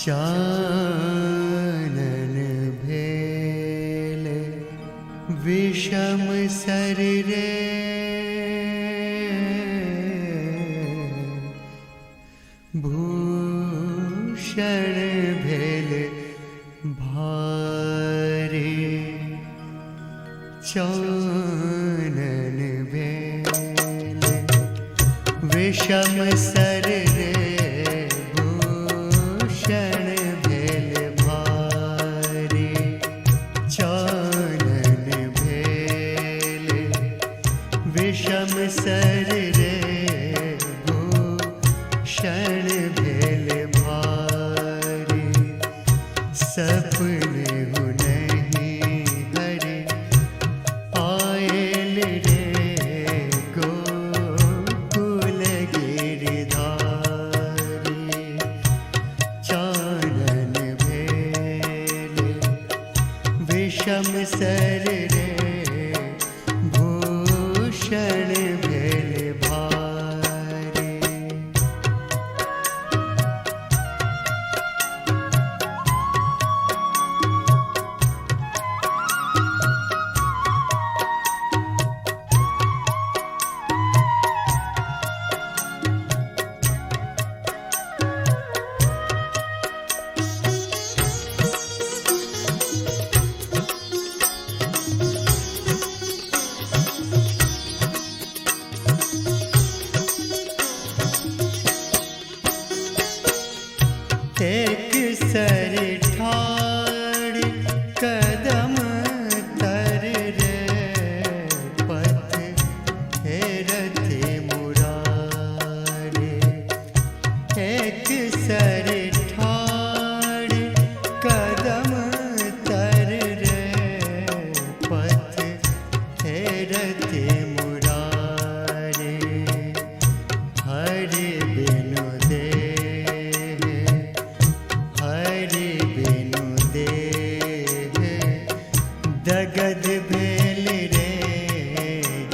चानन भेल विषम शरीरे भूषण भेल भारी चानन भेल विषम शरीरे भूषण भेल भारी चानन भेल विषम शरीरे भूषण भेल भारी सपने हो नहीं हरे आयल रे गोकुल गिरधारी चानन भेल विषम शरीरे भूषण भेल भारी। एक सर ठाड़ कदम तर रे पथ हेरथ मुरारे एक सर ठाड़ कदम तर रे पथ हेरथ मुरारे हरि बिनु दगद भेल रे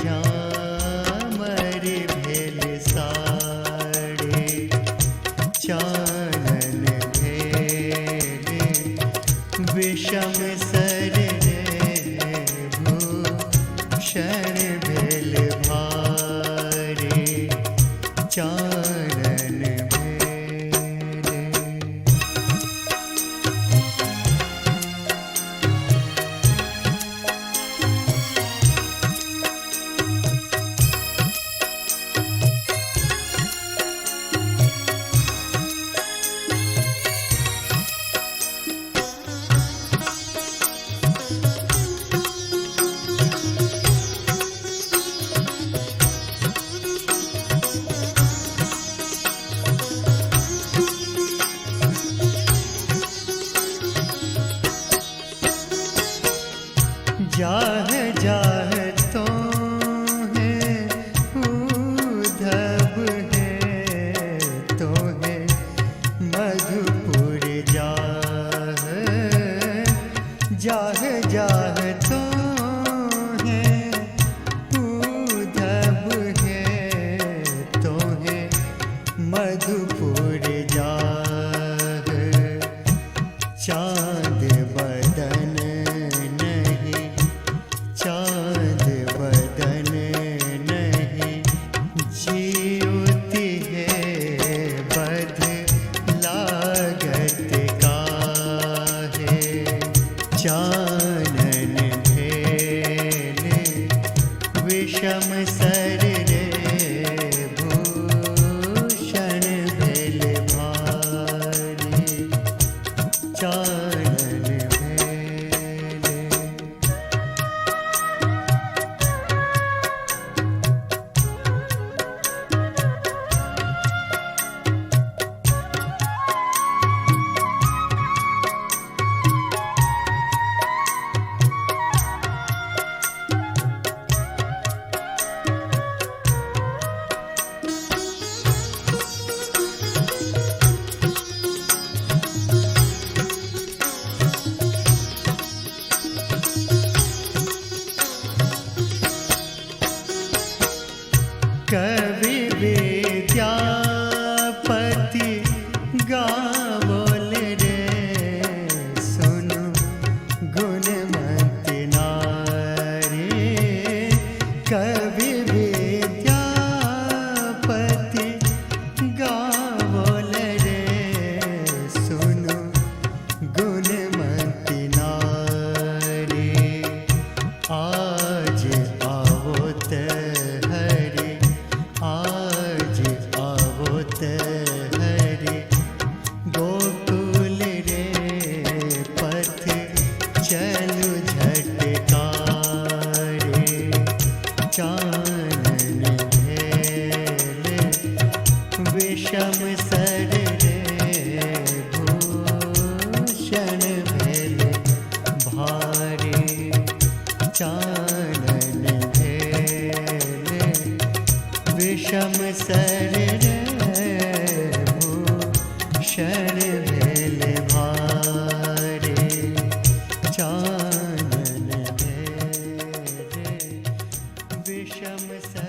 झामर भेल साड़े चानन भेल विषम शरीरे भूषण भेल भारी चानन जाह जाह तो है उद्धव है तो है मधुपुर जाह जाह जाह तो है उद्धव है तो है मधुपुर जाह चाँद बदन चाँद बदन नहीं जीवती है बध लागत का है चानन भेल विषम शरीरे भूषण भेल भारी चानन कवि विद्यापति गावोल रे विषम सर रे भूषण भेल भारी चानन भेल विषम सर रे भूषण भेल भारी चानन भेल विषम सर